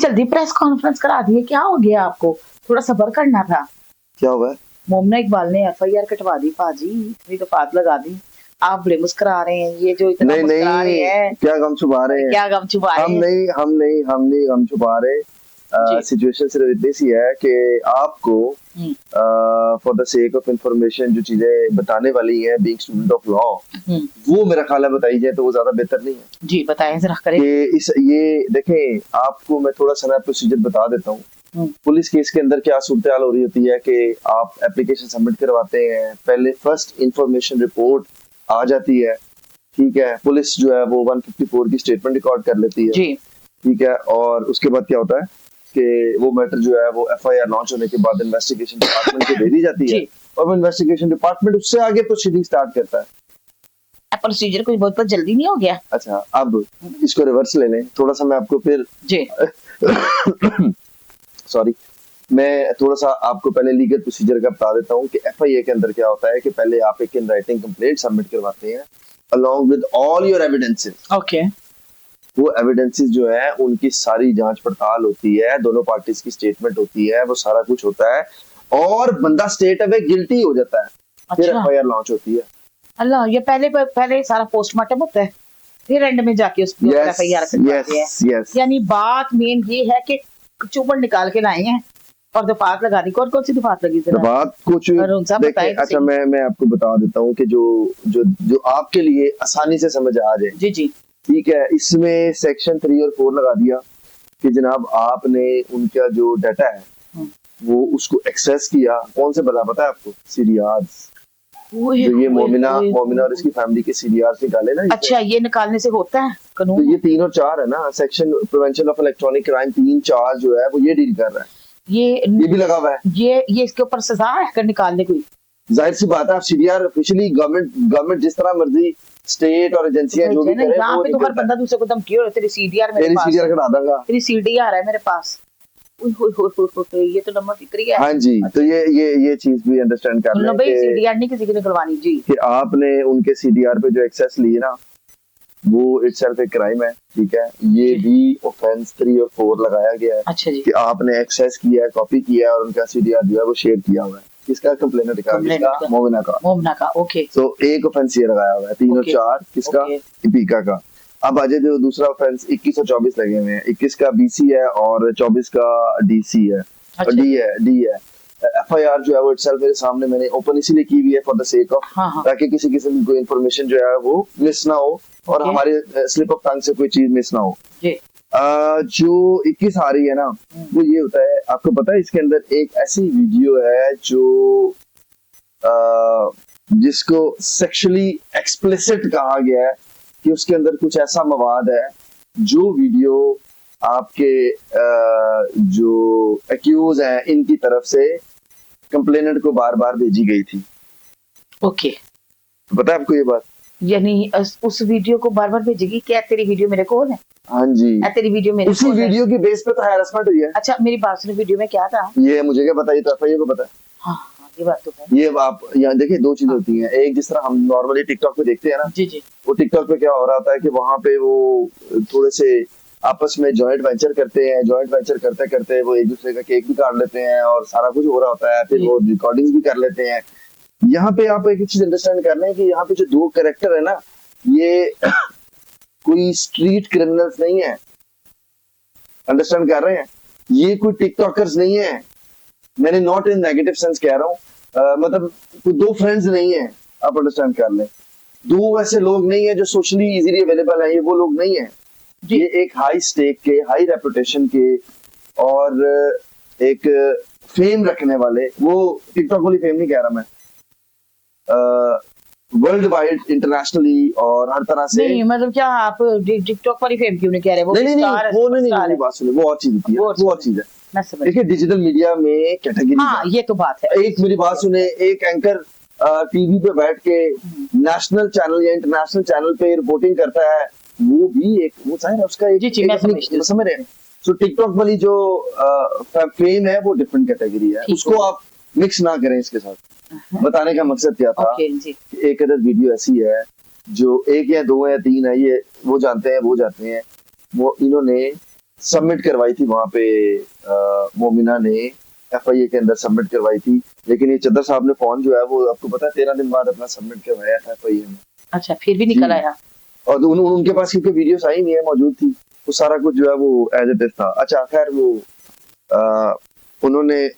जल्दी press conference करा दी है, क्या हो गया आपको? थोड़ा सब्र करना था। क्या हुआ है? मोमना इकबाल ने एफआईआर कटवा दी पाजी, इतनी दफात लगा दी। आप बड़े मुस्कुरा रहे हैं, ये जो इतना नहीं मुस्कुरा रहे नहीं, हैं, क्या गम छुपा रहे हैं? क्या गम छुपा रहे हैं? हम नहीं गम छुपा रहे। जी। सिचुएशन सिर्फ इतनी सी है कि आपको for the sake of information जो चीजें बताने वाली हैं, बीइंग स्टूडेंट ऑफ लॉ, वो मेरा ख्याल है बताई जाए तो वो ज्यादा बेहतर नहीं है। जी बताएं जरा करें। कि ये देखें, आपको मैं थोड़ा सा प्रोसीजर बता देता हूँ। पुलिस केस के अंदर क्या सूरत हाल हो रही होती है कि आप एप्लीकेशन सबमिट करवाते हैं, पहले फर्स्ट इंफॉर्मेशन रिपोर्ट आ जाती है, ठीक है। पुलिस जो है वो 154 की स्टेटमेंट रिकॉर्ड कर लेती है, जी। ठीक है। और उसके बाद क्या होता है कि वो मैटर जो है वो एफआईआर लॉन्च होने के बाद इन्वेस्टिगेशन डिपार्टमेंट को दे दी जाती है, और वो इन्वेस्टिगेशन डिपार्टमेंट उससे आगे प्रोसीडिंग स्टार्ट करता है। प्रोसीजर कोई बहुत जल्दी नहीं हो गया? अच्छा, अब इसको रिवर्स ले लें थोड़ा सा, मैं आपको फिर जी सॉरी, मैं थोड़ा सा आपको पहले लीगल प्रोसीजर का बता देता हूँ कि एफआईए के अंदर क्या होता है कि पहले आप एक इन राइटिंग कंप्लेंट सबमिट करवाते हैं along with all your evidences। Okay. वो एविडेंसेस जो है उनकी सारी जांच पड़ताल होती है, दोनों पार्टीज की स्टेटमेंट होती है, वो सारा कुछ होता है, और बंदा स्टेट अवे गिल्टी हो जाता है। फिर एफआईआर लॉन्च होती है। अल्लाह, ये पहले सारा पोस्टमार्टम होता है, फिर एंड में जाके उस पर एफआईआर करते हैं। यानी बात मेन ये है कि चुपड़ निकाल के लाए हैं और दफात लगा दी। कौन कौन सी दफात लगी? दफात कुछ देखें, अच्छा मैं आपको बता देता हूँ कि जो आपके लिए आसानी से समझ आ जाए। जी जी, ठीक है। इसमें सेक्शन 3 और 4 लगा दिया कि जनाब आपने उनका जो डाटा है वो उसको एक्सेस किया। कौन से बता पता है आपको? सीडीआर, जो ये मोमिना और इसकी फैमिली के सीडीआर निकाले ना। अच्छा, ये निकालने से होता है कानून? तो ये 3 और 4 है ना, section prevention of electronic crime 3-4 जो है वो ये डील कर रहा है। ये भी लगा हुआ है। ये इसके ऊपर सजा है अगर निकालने कोई? जाहिर सी बात है, आप सीडीआर ऑफिशियली गवर्नमेंट जिस तरह मर्जी स्टेट और एजेंसियां जो भी करे, यहाँ पे तो हर बंदा दूसरे को धमकी हो, तेरी सीडीआर मेरे पास, सीडीआर कटा दूंगा, तेरी सीडीआर है मेरे पास। ये तो नंबर फिक्री है। हाँ जी। तो ये चीज भी अंडरस्टैंड कर लें कि सीडीआर नहीं किसी की निकलवानी जी, कि आपने उनके सीडीआर पे जो एक्सेस लिए ना वो इटसेल्फ एक क्राइम है, ठीक है। ये भी ऑफेंस 3 और 4 लगाया गया है। अच्छा जी। कि आपने एक्सेस किया है, कॉपी किया है और उनका सीडीआर जो है वो शेयर किया हुआ है। किसका? कंप्लेनेंट का, मोमिना का। ओके। तो एक ऑफेंस ये लगाया हुआ है। 3 और 4 किसका? इपिका का। अब आ जाए जो दूसरा ऑफेंस 21 और 24 लगे हुए हैं। 21 का बीसी है और 24 का डीसी है। डी है। एफआईआर जो है वो इटसेल्फ मेरे सामने मैंने ओपन इसीलिए की हुई है फॉर द सेक ऑफ, ताकि किसी किस्म की इंफॉर्मेशन जो है वो मिस ना हो और हमारे स्लिप ऑफ टंग से कोई चीज मिस ना हो। जो 21 आ रही है ना, वो ये होता है, आपको पता है इसके अंदर एक ऐसी वीडियो है जो जिसको सेक्सुअली एक्सप्लिसिट कहा गया है, कि उसके अंदर कुछ ऐसा मवाद है जो वीडियो आपके जो एक्यूज हैं इनकी तरफ से कंप्लेनेंट को बार बार भेजी गई थी। ओके। तो पता है आपको ये बात? यानी उस वीडियो को बार बार भेजेगी? क्या तेरी वीडियो मेरे को है? हाँ जी, तेरी वीडियो मेरे उसी वीडियो की बेस पे तो हैरेसमेंट हुई है। अच्छा, मेरी बात सुनो, वीडियो में क्या था? ये मुझे क्या पता, ये तो एफआईआर को पता है। हाँ, ये बात तो है। ये आप यहाँ देखिए, दो चीजें होती हैं। एक, जिस तरह हम नॉर्मली टिकटॉक पे देखते हैं ना, जी जी, वो टिकटॉक पे क्या हो रहा होता है कि वहां पे वो थोड़े से आपस में जॉइंट वेंचर करते हैं। जॉइंट वेंचर करते करते वो एक दूसरे का केक भी काट लेते हैं और सारा कुछ हो रहा होता है। फिर वो रिकॉर्डिंग्स भी कर लेते हैं। यहाँ पे आप एक चीज अंडरस्टैंड कर रहे हैं कि यहाँ पे जो दो कैरेक्टर है ना, ये कोई स्ट्रीट क्रिमिनल्स नहीं है। अंडरस्टैंड कर रहे हैं? ये कोई टिकटॉकर्स नहीं है। मैंने नॉट इन नेगेटिव सेंस कह रहा हूँ, मतलब कोई दो फ्रेंड्स नहीं है। आप अंडरस्टैंड कर लें, दो ऐसे लोग नहीं है जो सोशली इजीली अवेलेबल है। ये वो लोग नहीं है। ये एक हाई स्टेक के, हाई रेपुटेशन के और एक फेम रखने वाले, वो टिकटॉक वाली फेम नहीं कह रहा मैं, वर्ल्ड वाइड इंटरनेशनली और हर तरह से। नहीं मतलब क्या आप टिकटॉक वाली फेम क्यों नहीं कह रहे? वो नहीं, वो बात सुनिए, वो और चीज होती है, वो और चीज है। देखिए, डिजिटल मीडिया में कैटेगरी, हाँ ये तो बात है। एक मेरी बात सुने, एक एंकर टीवी पे बैठ के नेशनल चैनल या इंटरनेशनल चैनल पे रिपोर्टिंग करता है, वो भी एक, वो चाहे उसका एक समझ रहे हैं। सो टिकटॉक वाली जो फेम है वो डिफरेंट कैटेगरी है, उसको आप मिक्स ना करें इसके साथ। बताने का मकसद क्या था, एक अदर वीडियो ऐसी है जो एक या दो या तीन है, ये वो जानते हैं, वो जाते हैं, वो इन्होंने सबमिट करवाई थी वहां पे, मोमिना ने एफआईए के अंदर सबमिट करवाई थी, लेकिन ये चद्दर साहब ने फोन जो है वो आपको पता है 13 दिन बाद अपना सबमिट करवाया था एफआईए में। अच्छा, फिर भी निकल आया। और उनके पास क्योंकि वीडियोस आई नहीं है, मौजूद थी, वो सारा कुछ जो है वो एज इट इज था। अच्छा खैर वो उन्होंने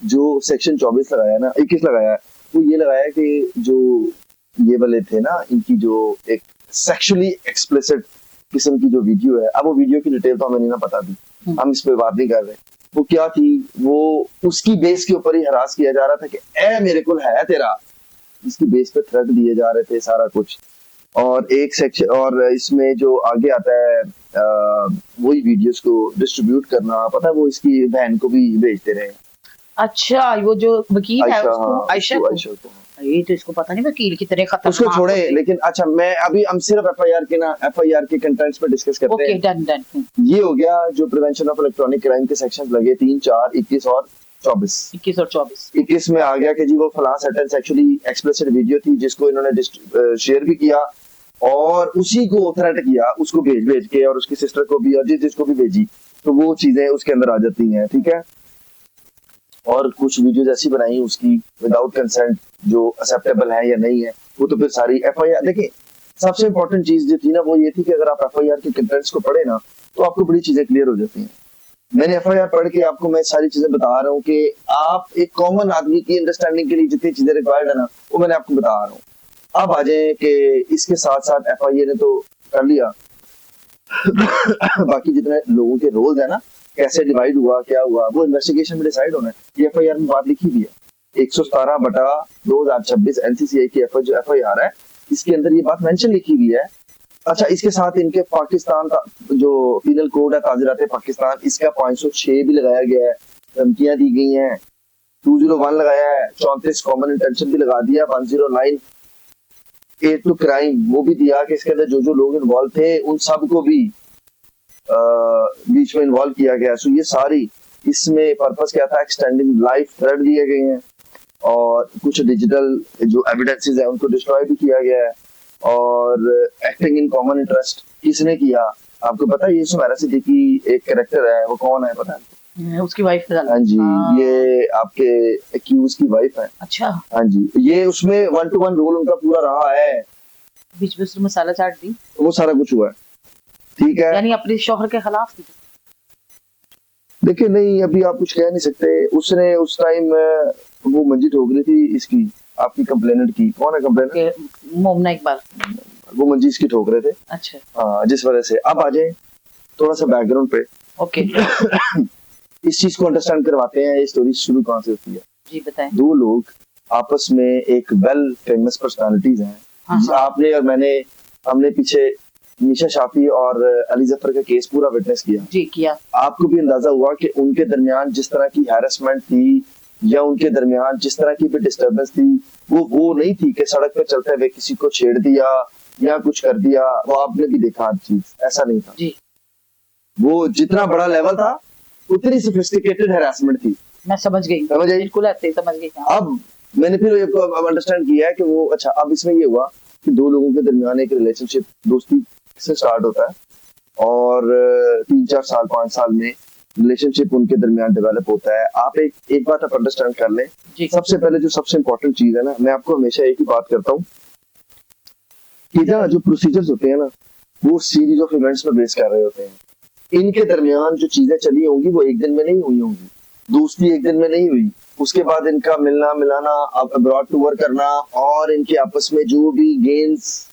जो सेक्शन 24 लगाया ना, 21 लगाया, वो ये लगाया कि जो ये वाले थे ना, इनकी जो एक सेक्सुअली एक्सप्लिसिट किस्म की जो वीडियो है, अब वो वीडियो की डिटेल तो हमें नहीं ना पता थी, हम इस पे बात नहीं कर रहे, वो क्या थी, वो उसकी बेस के ऊपर ही हरास किया जा रहा था कि ए मेरे को है तेरा, इसकी बेस पे थ्रेट दिए जा रहे थे सारा कुछ। और एक सेक्शन और इसमें जो आगे आता है वही वीडियोस को डिस्ट्रीब्यूट करना, पता है वो इसकी बहन को भी भेजते रहे। अच्छा, वो जो वकील है उसको, हाँ, आयशा को। ये तो इसको पता नहीं वकील कितने खतरनाक उसको छोड़े, लेकिन अच्छा मैं अभी हम सिर्फ एफआईआर के कंटेंट्स पे डिस्कस करते हैं। Okay, done. ये हो गया जो प्रिवेंशन ऑफ इलेक्ट्रॉनिक क्राइम के सेक्शंस लगे 3, 4, 21 और 24। 21 में आ गया कि जी वो फलां सर्टेन सेक्सुअली एक्सप्लिसिट वीडियो थी जिसको इन्होंने शेयर भी किया और उसी को थ्रेट किया, उसको भेज के, और उसकी सिस्टर को भी और जिसको भी भेजी, तो वो चीजें उसके अंदर आ जाती हैं, ठीक है। और कुछ वीडियोस ऐसी बनाई उसकी विदाउट कंसेंट जो एक्सेप्टेबल है या नहीं है, वो तो फिर सारी एफआईआर। देखिए सबसे इंपॉर्टेंट चीज जो थी ना वो ये थी कि अगर आप एफआईआर के कंटेंट्स को पढ़े ना तो आपको बड़ी चीजें क्लियर हो जाती हैं। मैंने एफआईआर पढ़ के आपको मैं सारी चीजें बता रहा हूँ कि आप एक कॉमन आदमी की अंडरस्टैंडिंग के लिए जितनी चीजें रिक्वायर्ड है ना वो मैंने आपको बता रहा हूँ। अब आ जाए कि इसके साथ साथ एफआईए ने तो कर लिया बाकी जितने लोगों के रोल्स है ना, कैसे डिवाइड हुआ, क्या हुआ, वो इन्वेस्टिगेशन में डिसाइड होना है। ये एफआईआर में बात लिखी हुई है 117/2026 एनसीसीआई की जो एफआईआर है, इसके अंदर ये बात मेंशन लिखी हुई है। अच्छा, इसके साथ इनके पाकिस्तान का जो पीनल कोड है ताज़िरात पाकिस्तान, इसका 506 भी लगाया गया है, धमकियां दी गई हैं, 201 लगाया है, 34 कॉमन इंटेंशन भी लगा दिया, 109 एड टू क्राइम वो भी दिया कि इसके अंदर जो लोग इन्वॉल्व थे उन सबको भी बीच में इन्वॉल्व किया गया। सो ये सारी इसमें पर्पस क्या था, एक्सटेंडिंग लाइफ थ्रेट दिए गए हैं और कुछ डिजिटल जो एविडेंसेस है उनको डिस्ट्रॉय भी किया गया है। और एक्टिंग इन कॉमन इंटरेस्ट किसने किया, आपको पता है ये सुमेरा सिद्दीकी एक कैरेक्टर है, वो कौन है पता है? उसकी वाइफ है। हाँ जी, ये आपके एक्यूज की वाइफ है। अच्छा, हाँ जी, ये उसमें 1-to-1 रोल उनका पूरा रहा है, बीच में उसने मसाला चाट दी, वो सारा कुछ हुआ है, ठीक है। यानी अपने शौहर के खिलाफ थी। देखिए नहीं, अभी आप कुछ कह नहीं सकते। उसने उस टाइम वो मंजी ठोक रही थी इसकी, आपकी कंप्लेनेंट की, कौन है कंप्लेनेंट? मोमना इकबाल, वो मंजी इसकी ठोक रहे थे। अच्छा, हाँ, जिस वजह से। अब आ जाए थोड़ा सा बैकग्राउंड पे। ओके इस चीज को अंडरस्टैंड करवाते हैं, ये स्टोरी शुरू कहाँ से होती है। जी बताएं। दो लोग आपस में एक वेल फेमस पर्सनालिटीज हैं। आपने और मैंने, हमने पीछे निशा शाफी और अली जफर का केस पूरा विटनेस किया। जी किया। आपको भी अंदाजा हुआ कि उनके दरमियान जिस तरह की हैरेसमेंट थी या उनके दरमियान जिस तरह की भी डिस्टर्बेंस थी, वो नहीं थी कि सड़क पे चलते हुए किसी को छेड़ दिया या कुछ कर दिया। वो आपने भी देखा हर चीज, ऐसा नहीं था जी। वो जितना बड़ा लेवल था उतनी सोफिस्टिकेटेड हैरेसमेंट थी। मैं समझ गई, बिल्कुल ऐसे समझ गई। अब मैंने फिर अंडरस्टैंड किया है कि वो, अच्छा अब इसमें ये हुआ कि दो लोगों के दरमियान एक रिलेशनशिप, दोस्ती से स्टार्ट होता है और 3-4 साल 5 साल में रिलेशनशिप उनके दरमियान डेवलप होता है। आप एक बात आप अंडरस्टैंड कर लें, सबसे पहले जो सबसे इंपॉर्टेंट चीज है ना, मैं आपको हमेशा एक ही बात करता हूँ कि ना जो प्रोसीजर्स होते हैं ना वो सीरीज ऑफ इवेंट्स पर बेस कर रहे होते हैं। इनके दरमियान जो चीजें चली होंगी वो एक दिन में नहीं हुई होंगी, दोस्ती एक दिन में नहीं हुई, उसके बाद इनका मिलना मिलाना, अब्रॉड टूर करना और इनके आपस में जो भी गेम्स,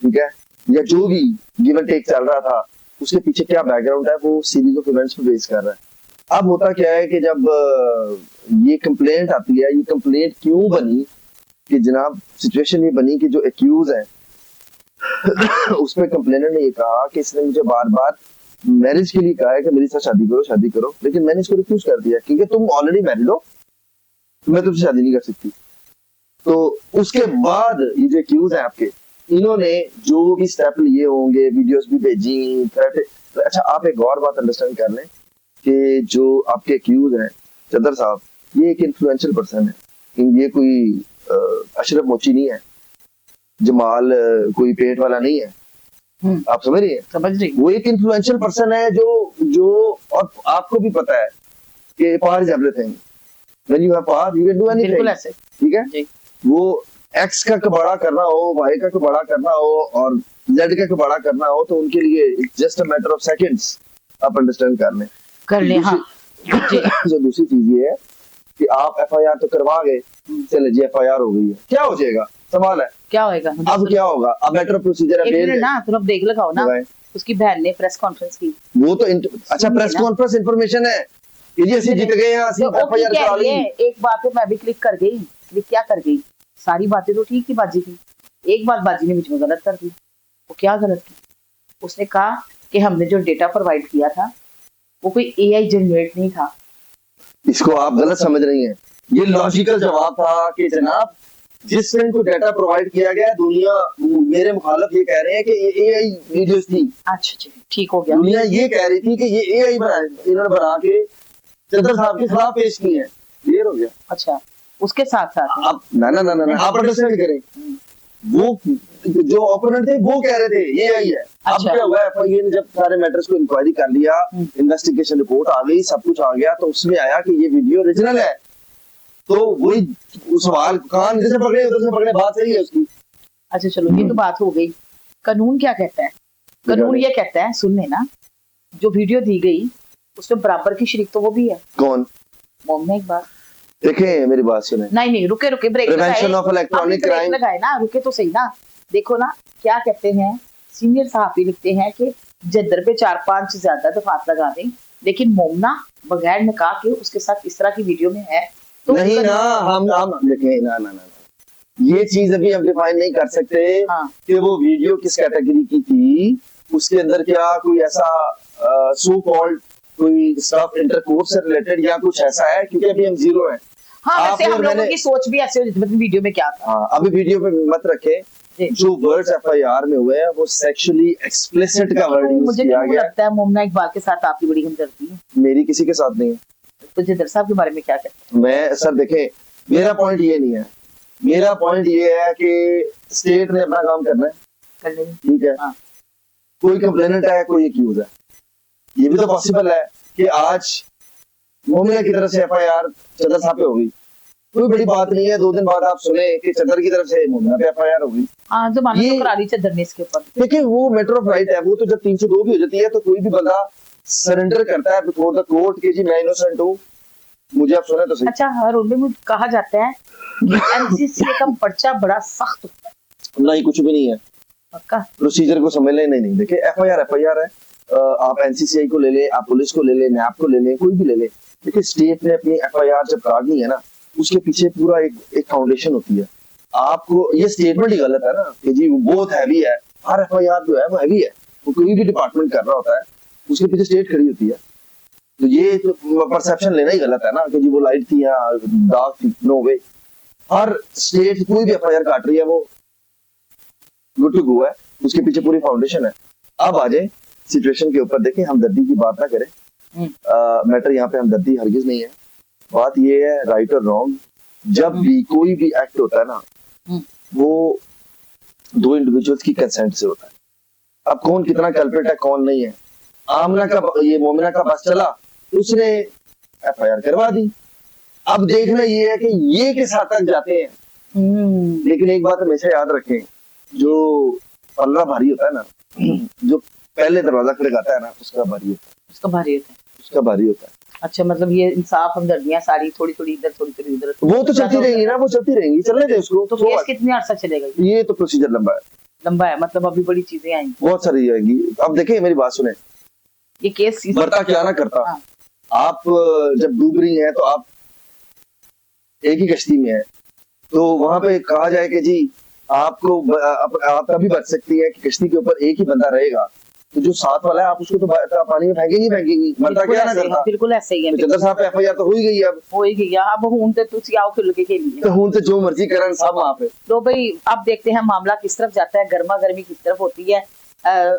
ठीक है, या जो भी गिव एंड टेक चल रहा था उसके पीछे क्या बैकग्राउंड है वो सीरीज ऑफ इवेंट्स पे बेस कर रहा है। अब होता क्या है कि जब ये कंप्लेंट आती है, ये कंप्लेंट क्यों बनी कि जनाब सिचुएशन ये बनी कि जो एक्यूज है उस पे कंप्लेनर ने ये कहा कि इसने मुझे बार बार मैरिज के लिए कहा है कि मेरे साथ शादी करो, लेकिन मैंने इसको रिफ्यूज कर दिया क्योंकि तुम ऑलरेडी मैरिड हो, मैं तुमसे शादी नहीं कर सकती। तो उसके बाद ये जो एक्यूज है आपके, इन्होंने जो भी स्टेप लिए होंगे, वीडियोस भी भेजी, तो अच्छा आप एक और बात अंडरस्टैंड कर लें कि जो आपके एक्यूज हैं चदर साहब, ये एक इन्फ्लुएंशियल पर्सन है, ये कोई अशरफ मोची नहीं है, जमाल कोई पेट वाला नहीं है, आप समझ रही है? समझ रही। वो एक इन्फ्लुएंशियल पर्सन है जो और आपको भी पता है कि power is everything, when you have power you can do anything. बिल्कुल ऐसे। ठीक है जी। वो एक्स का बड़ा करना हो, वाई का बड़ा करना हो और जेड का बड़ा करना हो तो उनके लिए it's just a matter of seconds, आप अंडरस्टैंड कर ले। हाँ जो दूसरी चीज ये है कि आप एफआईआर तो करवा गए, चले जी एफआईआर हो गई है, क्या हो जाएगा? सवाल है क्या होएगा अब, क्या होगा अब? बेटर प्रोसीजर है बेल ना, तुम अब देख लगाओ ना, उसकी बहन ने प्रेस कॉन्फ्रेंस की, वो तो अच्छा प्रेस कॉन्फ्रेंस इंफॉर्मेशन है कि जी ਅਸੀਂ जीत गए हैं, ਅਸੀਂ एफआईआर करा ली। एक बात पे मैं भी क्लिक कर गई, क्लिक क्या कर गई, सारी बातें तो ठीक थी बाजी की, एक बात बाजी ने मुझ में गलत कर दी। वो क्या गलत की? उसने कहा कि हमने जो डेटा प्रोवाइड किया था वो कोई एआई जनरेट नहीं था। इसको आप गलत समझ रही हैं, ये लॉजिकल जवाब था कि जनाब जिस दिन को डेटा प्रोवाइड किया गया, दुनिया मेरे मुखालिफ ये कह रहे हैं कि ये एआई वीडियोस थी। अच्छा ठीक हो गया। दुनिया ये कह रही थी कि ये एआई इन्होंने बना के चंद्र साहब के खिलाफ पेश की है, क्लियर हो गया। अच्छा उसके साथ साथ आप ना आप अंडरस्टैंड करें, वो जो ओपोनेंट थे वो कह रहे थे ये एआई है। अच्छा। अब क्या हुआ, एफआईए ने जब सारे मैटर्स को इंक्वायरी कर लिया, इन्वेस्टिगेशन रिपोर्ट आ गई, सब कुछ आ गया, तो उसमें आया कि ये वीडियो ओरिजिनल है। तो वही सवाल कान इधर से पकड़े उधर से पकड़े, बात सही है उसकी। अच्छा चलो ये तो बात हो गई। कानून क्या कहता है? कानून ये कहता है, सुन लेना, जो वीडियो दी गई उसमें बराबर की शरीक तो वो भी है। कौन? मोमना इकबाल। देखें मेरी बात सुने। नहीं रुके break prevention of electronic crime लगाए ना, रुके तो सही ना। देखो ना क्या कहते हैं, सीनियर सहाफी लिखते हैं कि जद्दर पे 4-5 ज्यादा दफात लगा दें, लेकिन मोमना बगैर निकाह के उसके साथ इस तरह की वीडियो में है तो नहीं ना, हम देखें ना ये चीज अभी हम डिफाइन नहीं कर सकते। हाँ। कि वो वीडियो किस कैटेगरी की थी, उसके अंदर क्या कोई ऐसा सो कॉल्ड कोई स्टफ इंटरकोर्स से रिलेटेड या कुछ ऐसा है, क्योंकि अभी हम जीरो हैं। हाँ, वैसे हम लोगों की सोच भी ऐसे हो जाती है वीडियो में क्या था। हाँ, अभी वीडियो पे मत रखे, जो वर्ड्स एफआईआर में हुए हैं वो सेक्सुअली एक्सप्लिसिट का वर्ड यूज किया गया। लगता है मोमना इकबाल के साथ आपकी बड़ी हमदर्दी है। मेरी किसी के साथ नहीं है। तो जद्दर साहब के बारे में क्या कहते हैं? मैं सर देखें, मेरा पॉइंट ये नहीं है, मेरा पॉइंट ये है कि स्टेट ने अपना काम करना है, ठीक है। हाँ। कोई कंप्लेनेंट है, कोई एक्यूज है, ये भी तो पॉसिबल है कि आज मोमिना की तरफ से एफआईआर चंद्र साहब पे होगी, कोई बड़ी बात नहीं है। 2 दिन बाद आप सुने कि चंद्र की तरफ से मोमिना पे एफआईआर होगी। हाँ, जमानत तो करा दी चंद्र ने इसके ऊपर। देखिए वो मैटर ऑफ राइट है, वो तो जब 302 भी हो जाती है तो कोई भी बंदा सरेंडर करता है बिफोर द कोर्ट कि जी मैं इनोसेंट हूँ, मुझे आप सुने तो सही। अच्छा, हर उनमें मुझे कहा जाता है कि एनसीसी का पर्चा बड़ा सख्त होता है। नहीं, कुछ भी नहीं है, पक्का प्रोसीजर को समझ लें। नहीं देखिए एफआईआर है, आप एनसीसीआई को ले लें, आप पुलिस को ले लें, नैप को ले लें, कोई भी ले लें। देखिए स्टेट ने अपनी एफआईआर जब काटनी है ना, उसके पीछे पूरा एक फाउंडेशन होती है। आपको ये स्टेटमेंट ही गलत है ना कि जी वो बहुत हैवी है, हर एफआईआर जो है वो हैवी है, वो कोई भी डिपार्टमेंट कर रहा होता है, उसके पीछे स्टेट खड़ी होती है। तो ये तो परसेप्शन लेना ही गलत है ना कि जी वो लाइट थी या डार्क थी। नो वे, हर स्टेट कोई भी एफआईआर काट रही है वो गुड टू गो है, उसके पीछे पूरी फाउंडेशन है। अब आ जाए सिचुएशन के ऊपर, देखें हमदर्दी की बात ना करें, मैटर यहाँ पे हमदर्दी हरगिज नहीं है। बात ये है राइट और रॉन्ग, जब भी कोई भी एक्ट होता है ना वो 2 इंडिविजुअल्स की कंसेंट से होता है। अब कौन कितना कल्प्रिट है कौन नहीं है, आमना का ये मोमिना का बस चला, उसने एफआईआर करवा दी। अब देखना ये है कि ये किस हद तक जाते हैं। लेकिन एक बात हमेशा याद रखें, जो पल्ला भारी होता है ना, जो पहले दरवाजा खड़काता है ना, उसका भारी होता है, उसका भारी होता है। अच्छा, मतलब ये इंसाफ हमदर्दियां सारी थोड़ी थोड़ी इधर थोड़ी थोड़ी उधर वो तो चलती रहेंगी ना, वो चलती रहेंगी, चलने दे उसको। तो केस कितने अर्सा चलेगा? ये तो प्रोसीजर लंबा है, मतलब अभी बड़ी चीजें आएंगी, बहुत सारी आएंगी। अब देखिए मेरी बात सुने, ये केस बढ़ता क्या ना करता। हाँ। आप जब डूब रही हैं तो आप एक ही कश्ती में है, तो वहां पे कहा जाए कि जी आपको आप तभी बच सकती है कि कश्ती के ऊपर एक ही बंदा रहेगा, तो जो साथ वाला है आप उसको तो पानी में फेंकेंगी, मरता क्या ना करता। बिल्कुल ऐसे ही है। चंद्र साहब पे एफआईआर तो हो ही गई, अब हो ही गई। अब हूं तो तुसी आओ खेल के लिए, तो हूं तो जो मर्जी करन सब वहां पे। तो भाई अब देखते हैं मामला किस तरफ जाता है, गर्मा गर्मी किस तरफ होती है।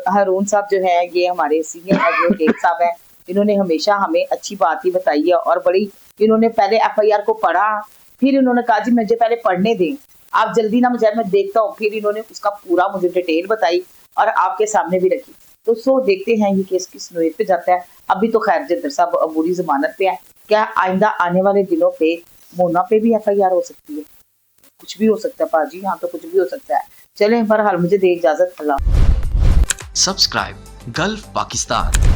हारून साहब जो है ये हमारे सीनियर एडवोकेट साहब हैं, इन्होंने हमेशा हमें अच्छी बात ही बताई है और बड़ी इन्होंने पहले एफआईआर को पढ़ा, फिर इन्होंने कहा जी मुझे पहले पढ़ने दें, आप जल्दी ना मुझे, मैं देखता हूँ। फिर इन्होंने उसका पूरा मुझे डिटेल बताई और आपके सामने भी रखी। तो सो देखते हैं ये केस किस नोएट पे जाता है। अभी तो खैर जिद्दर साहब अबूरी जमानत पे है, क्या आइंदा आने वाले दिनों पे मोना पे भी FIR हो सकती है? कुछ भी हो सकता है पाजी, यहाँ तो कुछ भी हो सकता है। चलें, बहरहाल मुझे दे इजाजत। अल्लाह। Subscribe Gulf Pakistan.